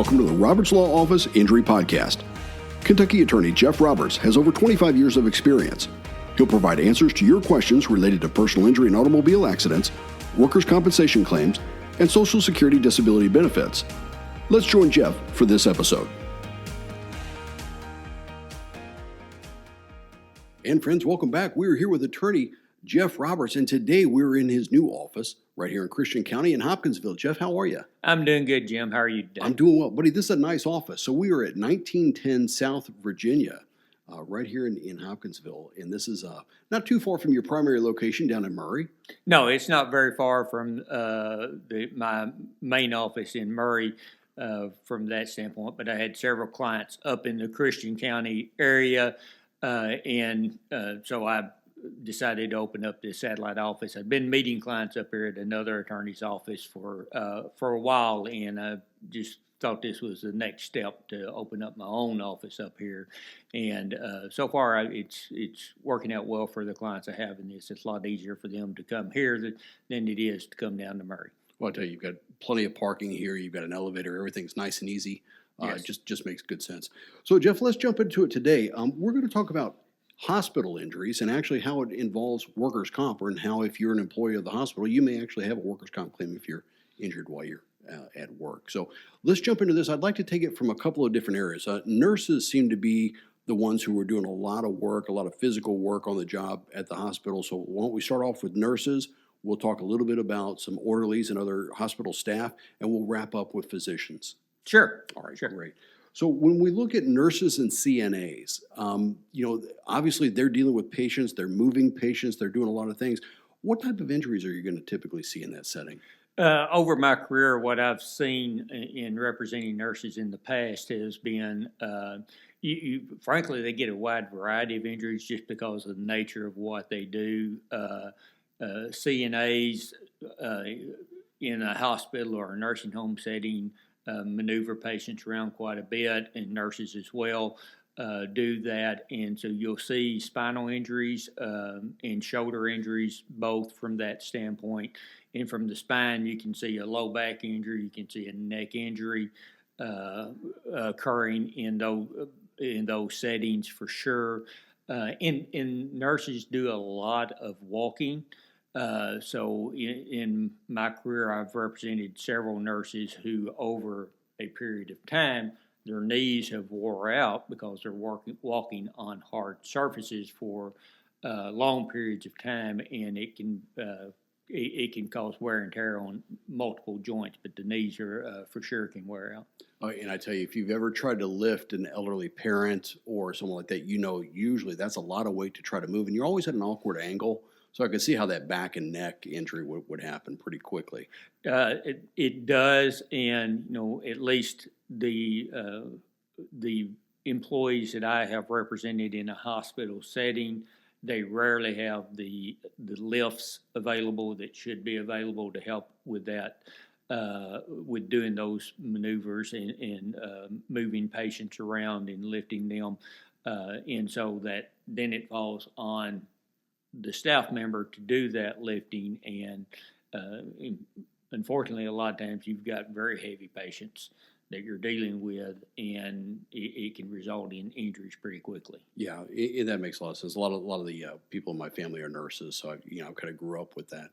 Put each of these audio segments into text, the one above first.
welcome to the Roberts Law Office Injury Podcast. Kentucky attorney Jeff Roberts has over 25 years of experience. He'll provide answers to your questions related to personal injury and automobile accidents, workers' compensation claims, and Social Security disability benefits. Let's join Jeff for this episode. And friends, welcome back. We're here with attorney Jeff Roberts, and today we're in his new office right here in Christian County in Hopkinsville. Jeff, how are you? I'm doing good, Jim. How are you today? I'm doing well. Buddy, this is a nice office. So we are at 1910 South Virginia, right here in Hopkinsville, and this is not too far from your primary location down in Murray. No, it's not very far from my main office in Murray from that standpoint, but I had several clients up in the Christian County area, and so I decided to open up this satellite office. I've been meeting clients up here at another attorney's office for a while, and I just thought this was the next step to open up my own office up here. And so far, it's working out well for the clients I have in this. It's a lot easier for them to come here than it is to come down to Murray. Well, I tell you, you've got plenty of parking here. You've got an elevator. Everything's nice and easy. Yes. Just makes good sense. So, Jeff, let's jump into it today. We're going to talk about hospital injuries and actually how it involves workers' comp, and how if you're an employee of the hospital, you may actually have a workers' comp claim if you're injured while you're at work. So let's jump into this. I'd like to take it from a couple of different areas. Nurses seem to be the ones who are doing a lot of work, a lot of physical work on the job at the hospital. So why don't we start off with nurses? We'll talk a little bit about some orderlies and other hospital staff, and we'll wrap up with physicians. Sure. All right, sure. Great. So when we look at nurses and CNAs, obviously they're dealing with patients, they're moving patients, they're doing a lot of things. What type of injuries are you going to typically see in that setting? Over my career, what I've seen in representing nurses in the past has been, frankly, they get a wide variety of injuries just because of the nature of what they do. CNAs in a hospital or a nursing home setting maneuver patients around quite a bit, and nurses as well do that. And so you'll see spinal injuries and shoulder injuries, both from that standpoint. And from the spine, you can see a low back injury, you can see a neck injury occurring in those settings for sure. And nurses do a lot of walking. So in my career, I've represented several nurses who, over a period of time, their knees have wore out because they're walking on hard surfaces for long periods of time, and it can cause wear and tear on multiple joints, but the knees are for sure can wear out. And I tell you, if you've ever tried to lift an elderly parent or someone like that, usually that's a lot of weight to try to move, and you're always at an awkward angle. So I can see how that back and neck injury would happen pretty quickly. It does, and at least the employees that I have represented in a hospital setting, they rarely have the lifts available that should be available to help with that, with doing those maneuvers and moving patients around and lifting them, and so that then it falls on the staff member to do that lifting, and unfortunately, a lot of times you've got very heavy patients that you're dealing with, and it can result in injuries pretty quickly. Yeah, that makes a lot of sense. A lot of the people in my family are nurses, so I kind of grew up with that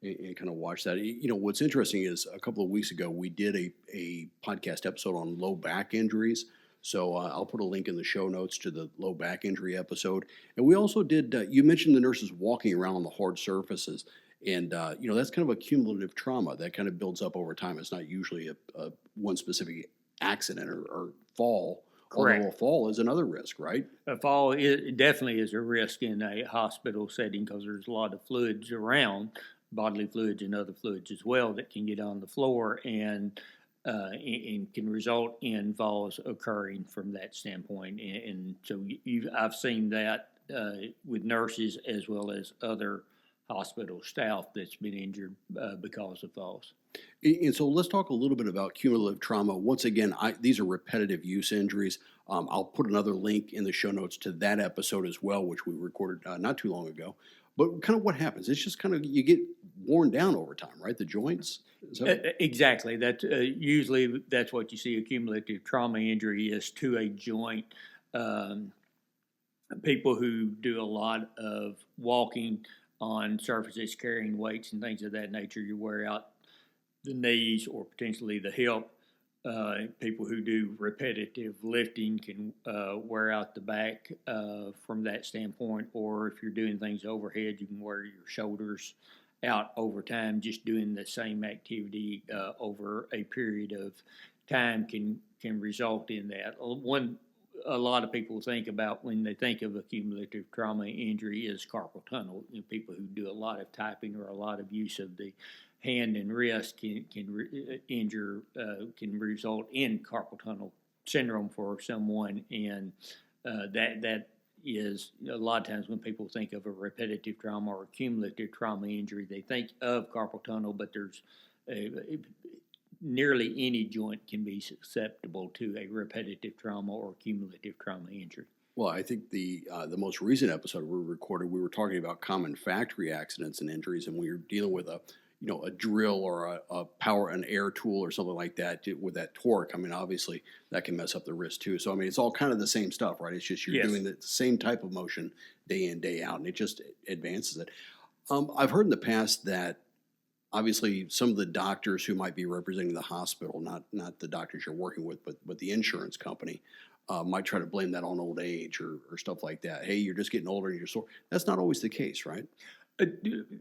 and kind of watched that. What's interesting is a couple of weeks ago we did a podcast episode on low back injuries. So I'll put a link in the show notes to the low back injury episode. And we also did, you mentioned the nurses walking around on the hard surfaces. And, that's kind of a cumulative trauma that kind of builds up over time. It's not usually a one specific accident or fall. Correct. Although a fall is another risk, right? A fall definitely is a risk in a hospital setting because there's a lot of fluids around, bodily fluids and other fluids as well, that can get on the floor and can result in falls occurring from that standpoint. And so I've seen that with nurses as well as other hospital staff that's been injured because of falls. And so let's talk a little bit about cumulative trauma. Once again, these are repetitive use injuries. I'll put another link in the show notes to that episode as well, which we recorded not too long ago. But kind of what happens, it's just kind of you get worn down over time, right? The joints. Exactly. That usually that's what you see. A cumulative trauma injury is to a joint. Um, People who do a lot of walking on surfaces, carrying weights and things of that nature, you wear out the knees or potentially the hip. People who do repetitive lifting can wear out the back from that standpoint, or if you're doing things overhead, you can wear your shoulders out over time. Just doing the same activity over a period of time can result in that. A lot of people think about when they think of a cumulative trauma injury is carpal tunnel. People who do a lot of typing or a lot of use of the hand and wrist can result in carpal tunnel syndrome for someone, and that is a lot of times when people think of a repetitive trauma or a cumulative trauma injury, they think of carpal tunnel, but there's nearly any joint can be susceptible to a repetitive trauma or cumulative trauma injury. Well, I think the most recent episode we recorded, we were talking about common factory accidents and injuries, and we were dealing with a drill or an air tool or something like that with that torque. I mean, obviously that can mess up the wrist too. So I mean, it's all kind of the same stuff, right? It's just you're doing the same type of motion day in, day out, and it just advances it. I've heard in the past that obviously some of the doctors who might be representing the hospital, not the doctors you're working with, but the insurance company, might try to blame that on old age or stuff like that. Hey, you're just getting older and you're sore. That's not always the case, right?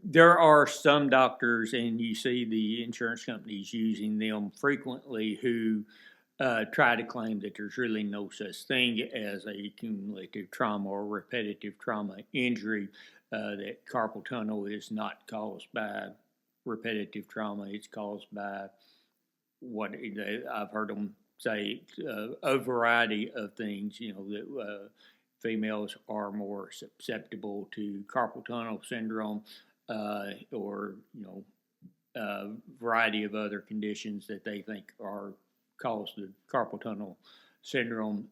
There are some doctors, and you see the insurance companies using them frequently, who try to claim that there's really no such thing as a cumulative trauma or repetitive trauma injury, that carpal tunnel is not caused by repetitive trauma. It's caused by what I've heard them say, a variety of things. That females are more susceptible to carpal tunnel syndrome, or a variety of other conditions that they think are caused the carpal tunnel syndrome.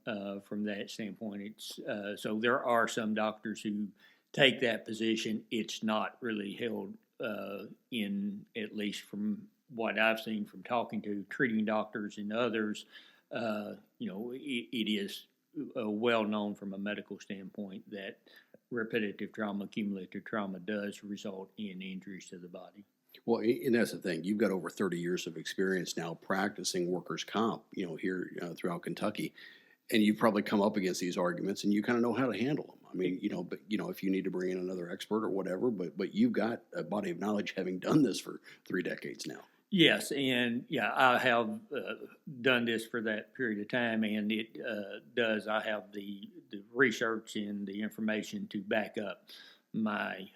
From that standpoint, it's so there are some doctors who take that position. It's not really held in, at least from what I've seen from talking to treating doctors and others. It is well known from a medical standpoint that repetitive trauma, cumulative trauma does result in injuries to the body. Well, and that's the thing. You've got over 30 years of experience now practicing workers' comp, here throughout Kentucky, and you've probably come up against these arguments, and you kind of know how to handle them. I mean, but if you need to bring in another expert or whatever, but you've got a body of knowledge having done this for 3 decades now. Yes, and I have done this for that period of time, and it does. I have the research and the information to back up my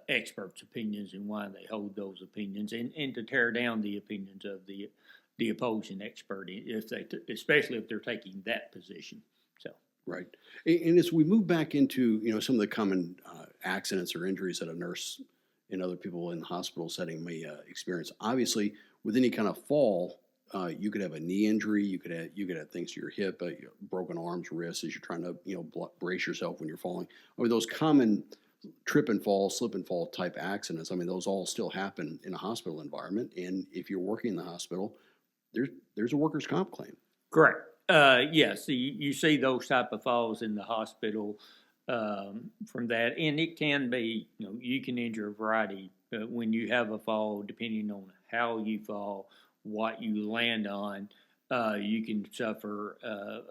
experts' opinions and why they hold those opinions, and to tear down the opinions of the opposing expert, especially if they're taking that position. So right, and as we move back into some of the common accidents or injuries that a nurse and other people in the hospital setting may experience. Obviously, with any kind of fall, you could have a knee injury. You could have things to your hip, broken arms, wrists as you're trying to brace yourself when you're falling. I mean, those common trip and fall, slip and fall type accidents. I mean, those all still happen in a hospital environment. And if you're working in the hospital, there's a workers' comp claim. Correct. Yes, you see those type of falls in the hospital. From that, and it can be, you can injure a variety when you have a fall, depending on how you fall, what you land on. You can suffer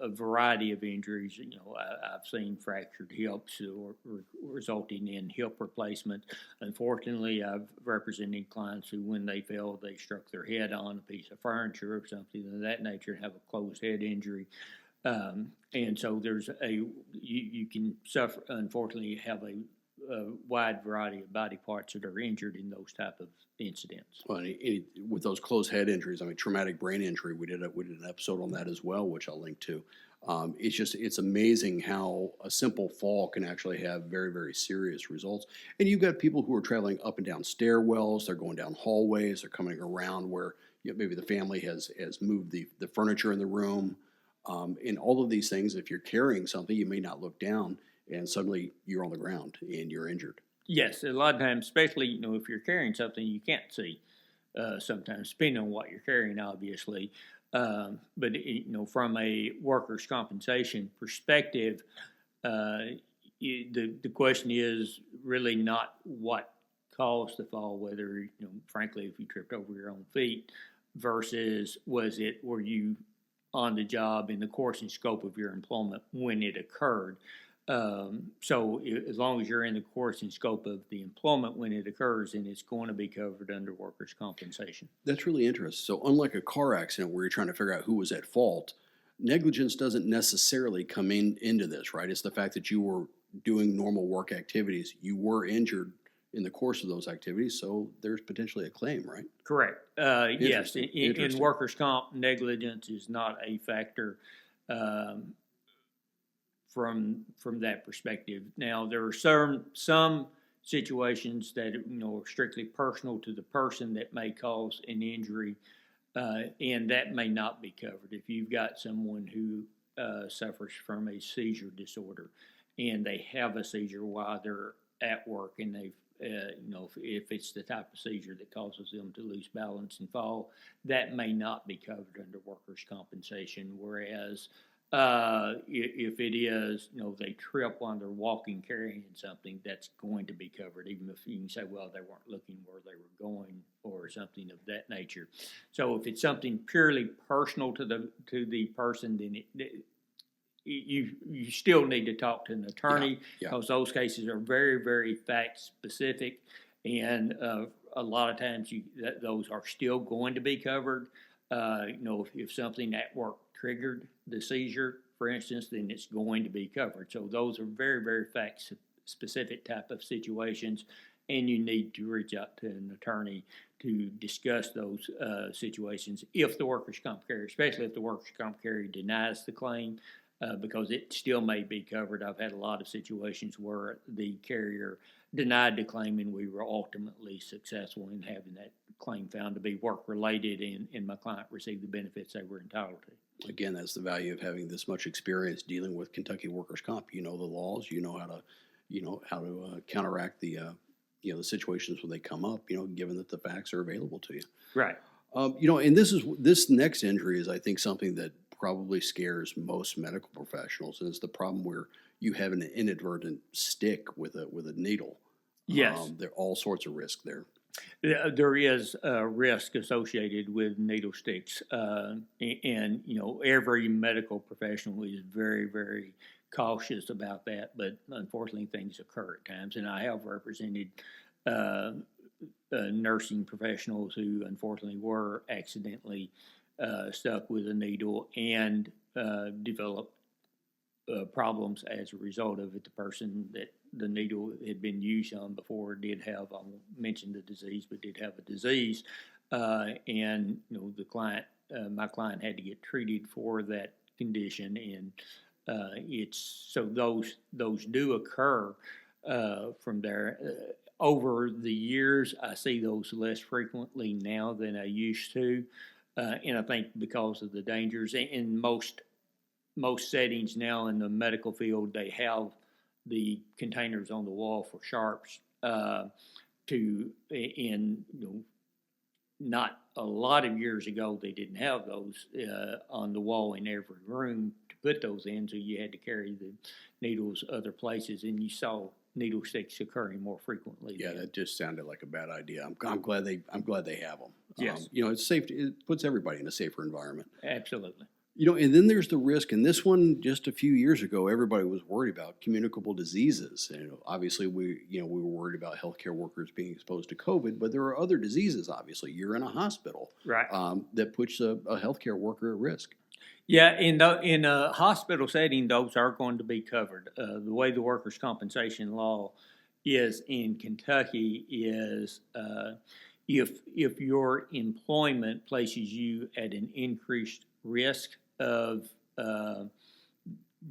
a variety of injuries. I've seen fractured hips or resulting in hip replacement. Unfortunately, I've represented clients who, when they fell, they struck their head on a piece of furniture or something of that nature and have a closed head injury. And so you can suffer, unfortunately, have a wide variety of body parts that are injured in those type of incidents. Well, with those closed head injuries, I mean, traumatic brain injury, we did an episode on that as well, which I'll link to. It's amazing how a simple fall can actually have very, very serious results. And you've got people who are traveling up and down stairwells, they're going down hallways, they're coming around where maybe the family has moved the furniture in the room. And all of these things, if you're carrying something, you may not look down, and suddenly you're on the ground and you're injured. Yes, a lot of times, especially if you're carrying something you can't see, sometimes depending on what you're carrying, obviously. But from a workers' compensation perspective, uh, the question is really not what caused the fall, whether frankly, if you tripped over your own feet, versus were you on the job in the course and scope of your employment when it occurred. So as long as you're in the course and scope of the employment when it occurs, then it's going to be covered under workers' compensation. That's really interesting. So, unlike a car accident where you're trying to figure out who was at fault, negligence doesn't necessarily come into this, right? It's the fact that you were doing normal work activities, you were injured in the course of those activities, so there's potentially a claim, right? Correct. Yes, in Interesting. workers' comp, negligence is not a factor um, from that perspective. Now, there are some situations that are strictly personal to the person that may cause an injury, and that may not be covered. If you've got someone who suffers from a seizure disorder, and they have a seizure while they're at work, and they've if it's the type of seizure that causes them to lose balance and fall, that may not be covered under workers' compensation. Whereas if it is, they trip while they're walking, carrying something, that's going to be covered, even if you can say, well, they weren't looking where they were going or something of that nature. So if it's something purely personal to the person, then you still need to talk to an attorney because those cases are very, very fact specific, and a lot of times those are still going to be covered. If something at work triggered the seizure, for instance, then it's going to be covered. So those are very, very fact specific type of situations, and you need to reach out to an attorney to discuss those situations if the workers' comp carrier, especially if the workers' comp carrier denies the claim. Because it still may be covered. I've had a lot of situations where the carrier denied the claim, and we were ultimately successful in having that claim found to be work-related, and my client received the benefits they were entitled to. Again, that's the value of having this much experience dealing with Kentucky workers' comp. You know the laws. You know how to counteract the the situations when they come up. Given that the facts are available to you. Right. And this next injury is, I think, something that probably scares most medical professionals, and it's the problem where you have an inadvertent stick with a needle. Yes. There are all sorts of risk there. There is a risk associated with needle sticks, and every medical professional is very, very cautious about that. But unfortunately, things occur at times, and I have represented nursing professionals who unfortunately were accidentally stuck with a needle and developed problems as a result of it. The person that the needle had been used on before did have, I won't mention the disease, but did have a disease. And the client, my client had to get treated for that condition. And so those do occur from there. Over the years, I see those less frequently now than I used to. And I think because of the dangers in most settings now in the medical field, they have the containers on the wall for sharps. Not a lot of years ago, they didn't have those on the wall in every room to put those in, so you had to carry the needles other places, and you saw needle sticks occurring more frequently. Yeah, that just sounded like a bad idea. I'm glad they have them. Yes. It's safe. It puts everybody in a safer environment. Absolutely. And then there's the risk, and this one just a few years ago, everybody was worried about communicable diseases. And obviously, we were worried about healthcare workers being exposed to COVID, but there are other diseases. Obviously, you're in a hospital, right? That puts a healthcare worker at risk. Yeah, in a hospital setting, those are going to be covered. The way the workers' compensation law is in Kentucky is if your employment places you at an increased risk of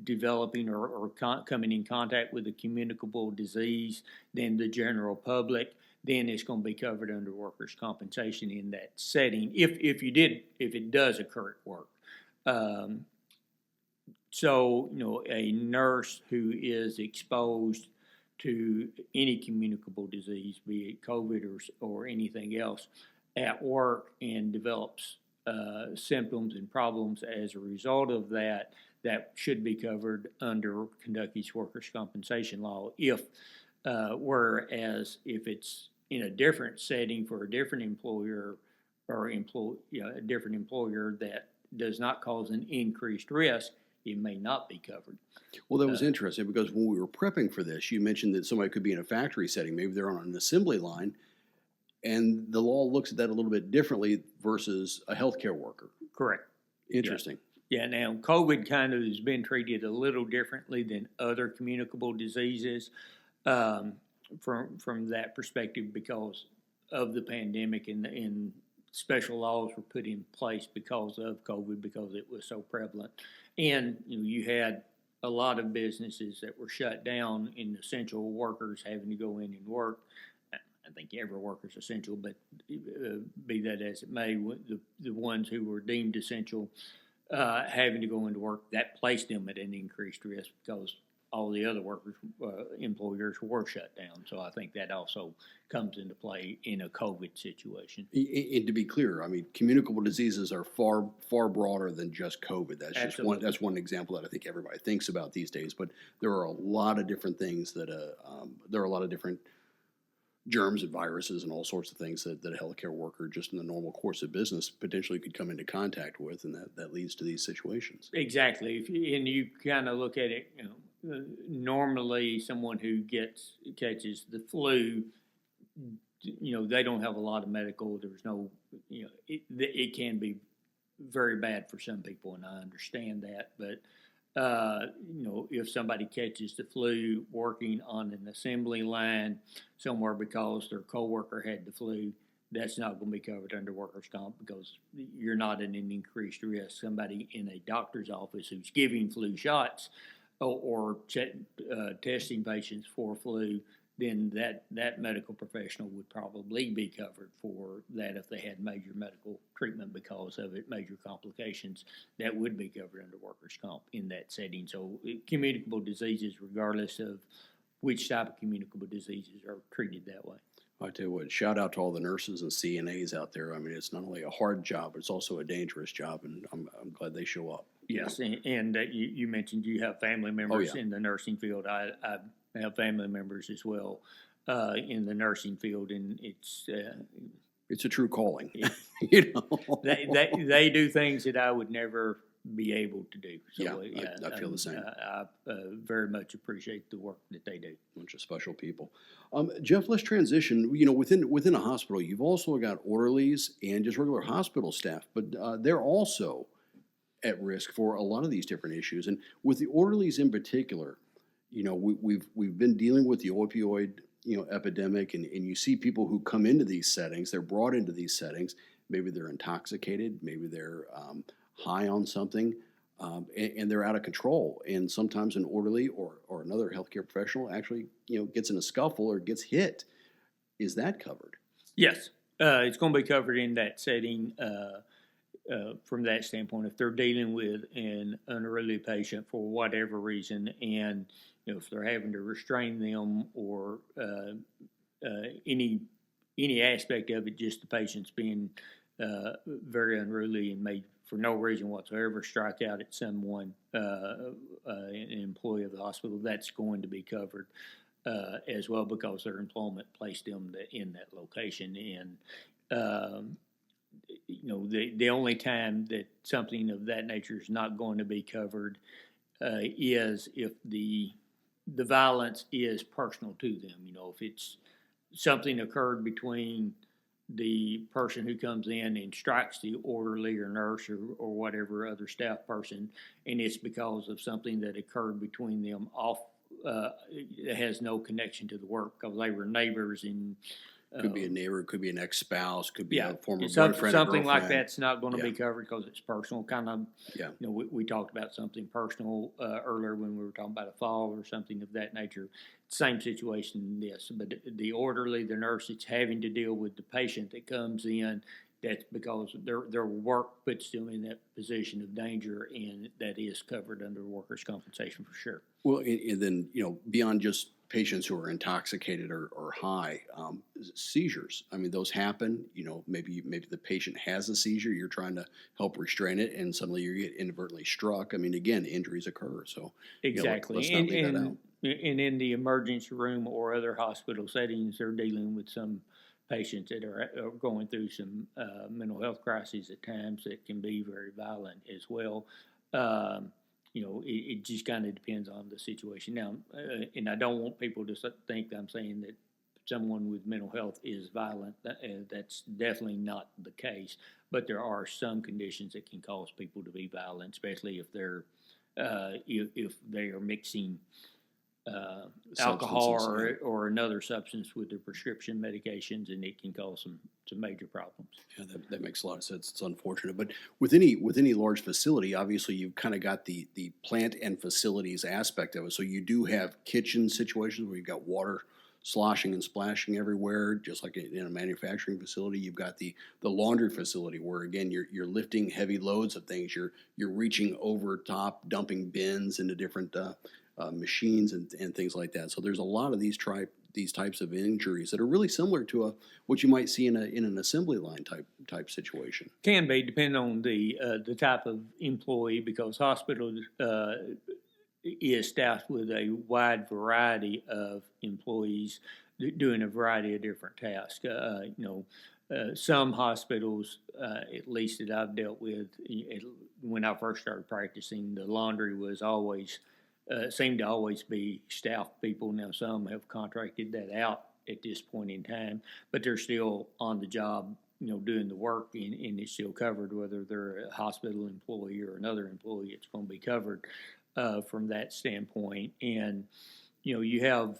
developing or coming in contact with a communicable disease than the general public, then it's going to be covered under workers' compensation in that setting. If it does occur at work. So, a nurse who is exposed to any communicable disease, be it COVID or anything else, at work and develops symptoms and problems as a result of that, that should be covered under Kentucky's workers' compensation law. Whereas if it's in a different setting for a different employer or a different employer that does not cause an increased risk, it may not be covered. Well, that was interesting because when we were prepping for this, you mentioned that somebody could be in a factory setting. Maybe they're on an assembly line, and the law looks at that a little bit differently versus a healthcare worker. Correct. Interesting. Yeah, now COVID kind of has been treated a little differently than other communicable diseases from that perspective because of the pandemic and special laws were put in place because of COVID because it was so prevalent. And you had a lot of businesses that were shut down and essential workers having to go in and work. I think every worker is essential, but be that as it may, the ones who were deemed essential having to go into work, that placed them at an increased risk because all the other workers, employers were shut down. So I think that also comes into play in a COVID situation. And to be clear, I mean, communicable diseases are far, far broader than just COVID. That's just one. That's one example that I think everybody thinks about these days. But there are a lot of different things that there are a lot of different germs and viruses and all sorts of things that a healthcare worker just in the normal course of business potentially could come into contact with, and that leads to these situations. Exactly. And you kind of look at it, normally someone who catches the flu, they don't have a lot of medical. There's no, it can be very bad for some people, and I understand that. But if somebody catches the flu working on an assembly line somewhere because their coworker had the flu, that's not going to be covered under workers' comp because you're not at an increased risk. Somebody in a doctor's office who's giving flu shots or testing patients for flu, then that medical professional would probably be covered for that if they had major medical treatment because of it, major complications, that would be covered under workers' comp in that setting. So communicable diseases, regardless of which type of communicable diseases, are treated that way. I tell you what, shout out to all the nurses and CNAs out there. I mean, it's not only a hard job, but it's also a dangerous job, and I'm glad they show up. Yes, and you mentioned you have family members in the nursing field. I have family members as well in the nursing field, and it's a true calling. They do things that I would never be able to do. So, I feel the same. I very much appreciate the work that they do. Bunch of special people. Jeff, let's transition. Within a hospital, you've also got orderlies and just regular hospital staff, but they're also at risk for a lot of these different issues. And with the orderlies in particular, we've been dealing with the opioid epidemic, and you see people who come into these settings. They're brought into these settings. Maybe they're intoxicated. Maybe they're high on something, and they're out of control. And sometimes an orderly or another healthcare professional actually gets in a scuffle or gets hit. Is that covered? Yes, it's going to be covered in that setting. From that standpoint, if they're dealing with an unruly patient for whatever reason, and if they're having to restrain them or any aspect of it, just the patient's being very unruly and may for no reason whatsoever strike out at someone, an employee of the hospital, that's going to be covered as well because their employment placed them in that location. And the only time that something of that nature is not going to be covered is if the violence is personal to them. If it's something occurred between the person who comes in and strikes the orderly or nurse or whatever other staff person, and it's because of something that occurred between them it has no connection to the work because they were neighbors and could be a neighbor, could be an ex-spouse, could be a former boyfriend, something like girlfriend. That's not going to be covered because it's personal. Kind of, we talked about something personal earlier when we were talking about a fall or something of that nature. Same situation in this, but the orderly, the nurse that's having to deal with the patient that comes in, that's because their work puts them in that position of danger, and that is covered under workers' compensation for sure. Well, and then beyond just patients who are intoxicated or high, seizures. I mean, those happen. Maybe the patient has a seizure. You're trying to help restrain it, and suddenly you get inadvertently struck. I mean, again, injuries occur. So Exactly. let's not leave that out. And in the emergency room or other hospital settings, they're dealing with some patients that are going through some mental health crises at times that can be very violent as well. It just kind of depends on the situation. Now, and I don't want people to think I'm saying that someone with mental health is violent. That's definitely not the case. But there are some conditions that can cause people to be violent, especially if they're if they are mixing alcohol or another substance with their prescription medications, and it can cause some major problems. Yeah, that makes a lot of sense. It's unfortunate, but with any large facility, obviously you've kind of got the plant and facilities aspect of it. So you do have kitchen situations where you've got water sloshing and splashing everywhere, just like in a manufacturing facility. You've got the laundry facility where, again, you're lifting heavy loads of things. You're reaching over top, dumping bins into different machines and things like that. So there's a lot of these types of injuries that are really similar to what you might see in an assembly line type situation. Can be, depending on the type of employee, because hospitals is staffed with a wide variety of employees doing a variety of different tasks. Some hospitals, at least that I've dealt with, when I first started practicing, the laundry was always seemed to always be staffed people. Now some have contracted that out at this point in time, but they're still on the job, doing the work, and it's still covered, whether they're a hospital employee or another employee. It's going to be covered from that standpoint. And you have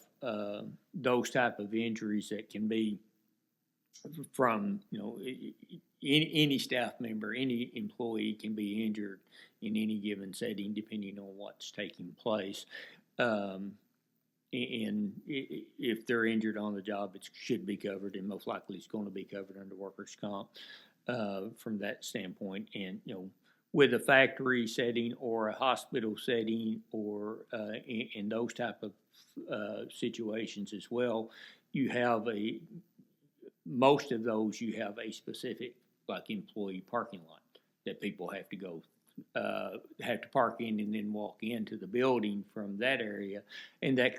those type of injuries that can be from any staff member, any employee can be injured in any given setting, depending on what's taking place. And if they're injured on the job, it should be covered, and most likely it's going to be covered under workers' comp from that standpoint. And with a factory setting or a hospital setting or in those type of situations as well, you have most of those you have a specific employee parking lot that people have to have to park in and then walk into the building from that area, and that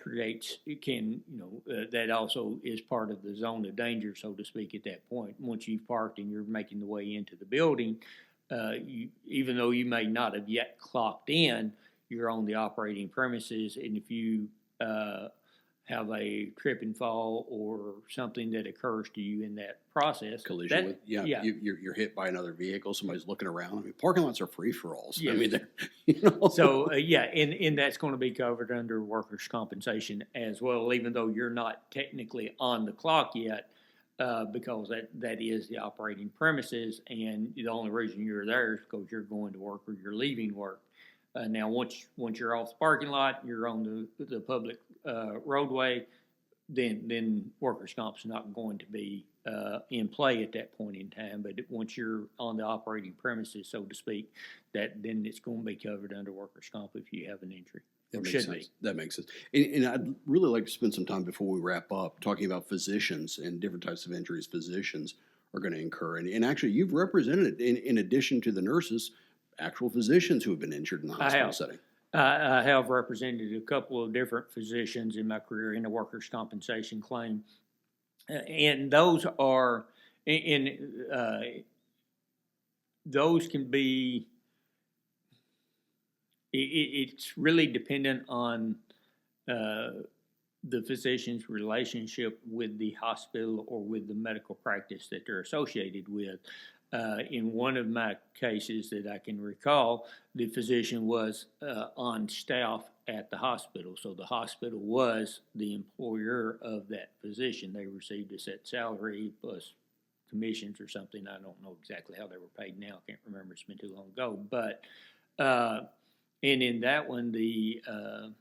that also is part of the zone of danger, so to speak, at that point. Once you've parked and you're making the way into the building, even though you may not have yet clocked in, you're on the operating premises, and if you have a trip and fall or something that occurs to you in that process. Collision you're hit by another vehicle, somebody's looking around. I mean, parking lots are free-for-alls. Yes. I mean, So, and that's going to be covered under workers' compensation as well, even though you're not technically on the clock yet, because that is the operating premises, and the only reason you're there is because you're going to work or you're leaving work. Now, once you're off the parking lot, you're on the public roadway, then workers' comp is not going to be in play at that point in time. But once you're on the operating premises, so to speak, then it's going to be covered under workers' comp if you have an injury. That makes sense. That makes sense. And I'd really like to spend some time before we wrap up talking about physicians and different types of injuries physicians are going to incur. And actually, you've represented, in addition to the nurses, actual physicians who have been injured in the hospital setting. I have represented a couple of different physicians in my career in a workers' compensation claim, and those are those can be. It's really dependent on the physician's relationship with the hospital or with the medical practice that they're associated with. In one of my cases that I can recall, the physician was on staff at the hospital. So the hospital was the employer of that physician. They received a set salary plus commissions or something. I don't know exactly how they were paid now. I can't remember. It's been too long ago. But and in that one, I'm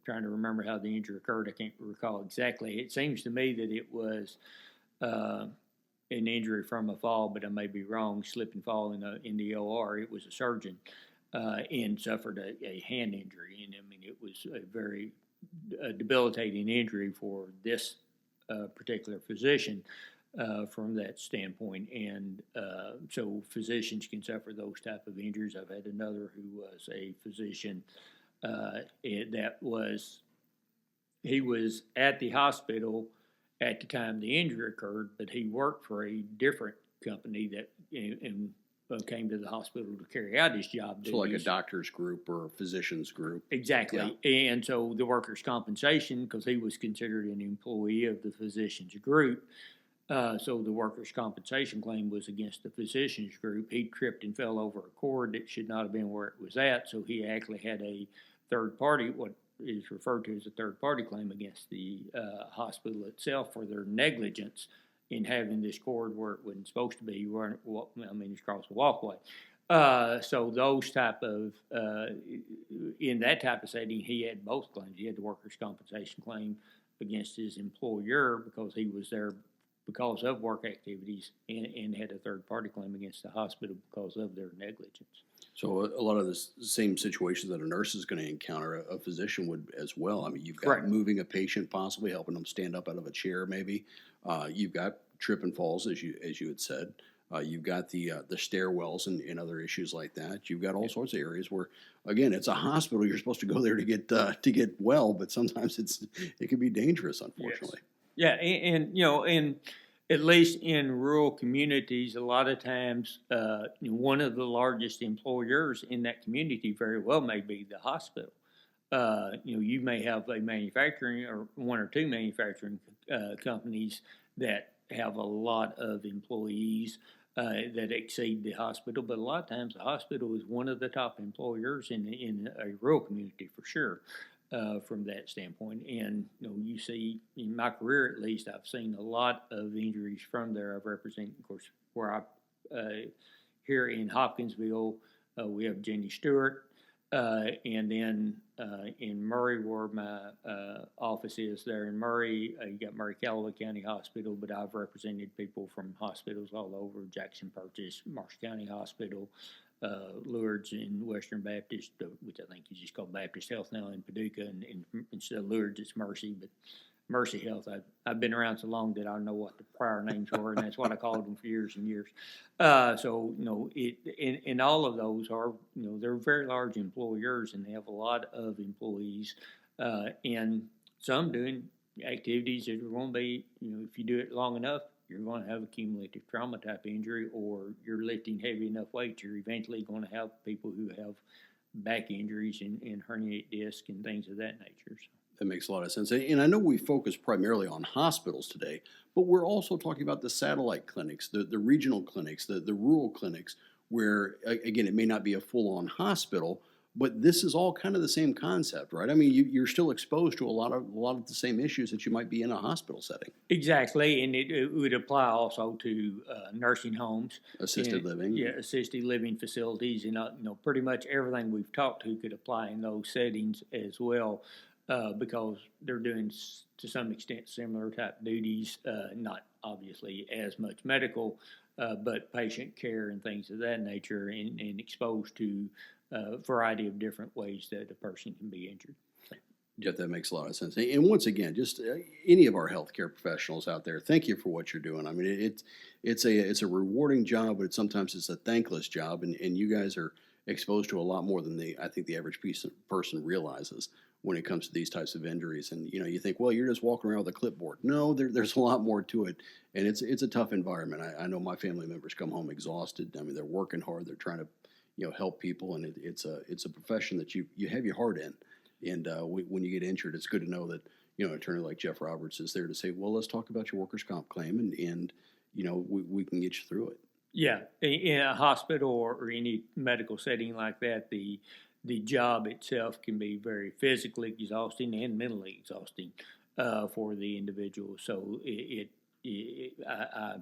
trying to remember how the injury occurred. I can't recall exactly. It seems to me that it was an injury from a fall, but I may be wrong. Slip and fall in the OR. It was a surgeon and suffered a hand injury, and I mean it was a very a debilitating injury for this particular physician from that standpoint. And so physicians can suffer those type of injuries. I've had another who was a physician he was at the hospital at the time the injury occurred, but he worked for a different company that came to the hospital to carry out his job duties. So like a doctor's group or a physician's group. Exactly. Yeah. And so the workers' compensation, because he was considered an employee of the physician's group, so the workers' compensation claim was against the physician's group. He tripped and fell over a cord that should not have been where it was at, so he actually had a third party, what is referred to as a third party claim against the hospital itself for their negligence in having this cord where it wasn't supposed to be, it's across the walkway. So those type of, in that type of setting, he had both claims. He had the workers' compensation claim against his employer because he was there because of work activities, and had a third-party claim against the hospital because of their negligence. So a lot of the same situations that a nurse is going to encounter, a physician would as well. I mean, you've got Correct. Moving a patient, possibly helping them stand up out of a chair, maybe. You've got trip and falls, as you had said. You've got the stairwells and other issues like that. You've got all sorts of areas where, again, it's a hospital. You're supposed to go there to get well, but sometimes it can be dangerous, unfortunately. Yes. Yeah, and at least in rural communities, a lot of times, one of the largest employers in that community very well may be the hospital. You may have a manufacturing or one or two manufacturing companies that have a lot of employees that exceed the hospital, but a lot of times the hospital is one of the top employers in a rural community for sure. From that standpoint, and you see in my career at least, I've seen a lot of injuries from there. I've represented, of course, where here in Hopkinsville, we have Jenny Stewart, and then in Murray, where my office is there in Murray, you got Murray Callaway County Hospital, but I've represented people from hospitals all over, Jackson Purchase, Marshall County Hospital, Lourdes in Western Baptist, which I think is just called Baptist Health now in Paducah, and instead of Lourdes, it's Mercy, but Mercy Health. I've been around so long that I know what the prior names were, and that's what I called them for years and years. So in all of those are, they're very large employers, and they have a lot of employees, and some doing activities that are going to be, if you do it long enough, you're going to have a cumulative trauma type injury, or you're lifting heavy enough weight, you're eventually going to have people who have back injuries and herniated disc and things of that nature. So. That makes a lot of sense. And I know we focus primarily on hospitals today, but we're also talking about the satellite clinics, the regional clinics, the rural clinics, where, again, it may not be a full-on hospital, but this is all kind of the same concept, right? I mean, you're still exposed to a lot of the same issues that you might be in a hospital setting. Exactly, and it would apply also to nursing homes, assisted living. Yeah, assisted living facilities, and pretty much everything we've talked to could apply in those settings as well, because they're doing to some extent similar type duties, not obviously as much medical, but patient care and things of that nature, and exposed to a variety of different ways that a person can be injured. Jeff, that makes a lot of sense. And once again, just any of our healthcare professionals out there, thank you for what you're doing. I mean, it's a rewarding job, but sometimes it's a thankless job, and you guys are exposed to a lot more than I think the average person realizes when it comes to these types of injuries. And you think, well, you're just walking around with a clipboard. No, there's a lot more to it, and it's a tough environment. I know my family members come home exhausted. I mean, they're working hard. They're trying to help people, and it's a profession that you have your heart in. And when you get injured, it's good to know that an attorney like Jeff Roberts is there to say, well, let's talk about your workers' comp claim, and we can get you through it. Yeah, in a hospital or any medical setting like that, the job itself can be very physically exhausting and mentally exhausting for the individual. So I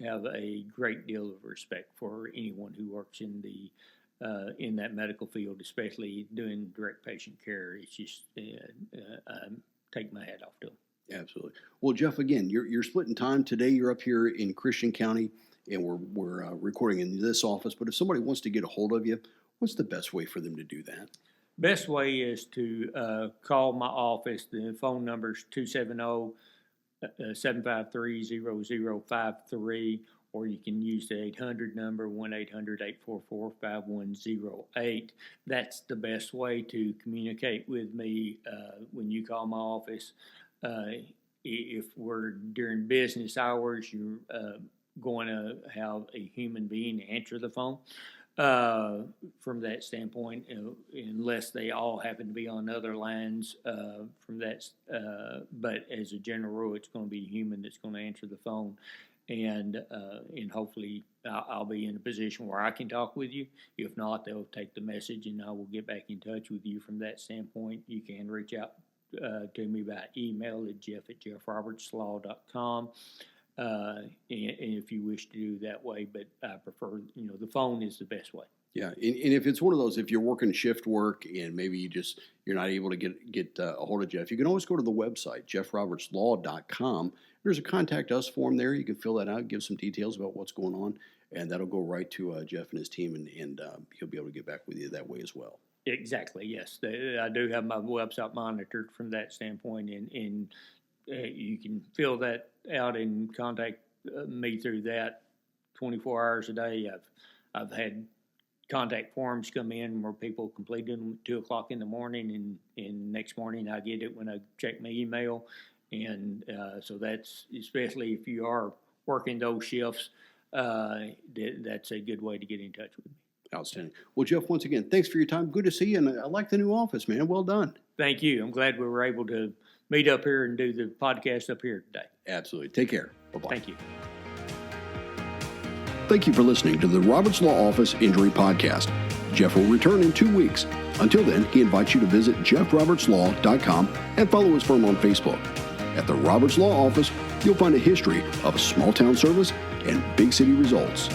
have a great deal of respect for anyone who works in that medical field, especially doing direct patient care. It's just I take my hat off to them. Absolutely. Well, Jeff, again, you're splitting time today. You're up here in Christian County, and we're recording in this office. But if somebody wants to get a hold of you, what's the best way for them to do that? Best way is to call my office. The phone number is 270-753-0053, or you can use the 800 number, 1-800-844-5108. That's the best way to communicate with me when you call my office. If we're during business hours, you're going to have a human being answer the phone. From that standpoint, unless they all happen to be on other lines from that. But as a general rule, it's going to be a human that's going to answer the phone, and hopefully I'll be in a position where I can talk with you. If not, they'll take the message, and I will get back in touch with you from that standpoint. You can reach out to me by email at jeff@jeffrobertslaw.com. And if you wish to do that way, but I prefer, the phone is the best way. Yeah, and if it's one of those, if you're working shift work and maybe you're not able to get a hold of Jeff, you can always go to the website, jeffrobertslaw.com. There's a contact us form there. You can fill that out, give some details about what's going on, and that'll go right to Jeff and his team, and he'll be able to get back with you that way as well. Exactly, yes. I do have my website monitored from that standpoint, and you can fill that out and contact me through that 24 hours a day. I've had contact forms come in where people completed them at 2 o'clock in the morning, and next morning I get it when I check my email. And so that's, especially if you are working those shifts, that's a good way to get in touch with me. Outstanding. Well, Jeff, once again, thanks for your time. Good to see you, and I like the new office, man. Well done. Thank you. I'm glad we were able to meet up here and do the podcast up here today. Absolutely. Take care. Bye-bye. Thank you. Thank you for listening to the Roberts Law Office Injury Podcast. Jeff will return in 2 weeks. Until then, he invites you to visit jeffrobertslaw.com and follow his firm on Facebook. At the Roberts Law Office, you'll find a history of small town service and big city results.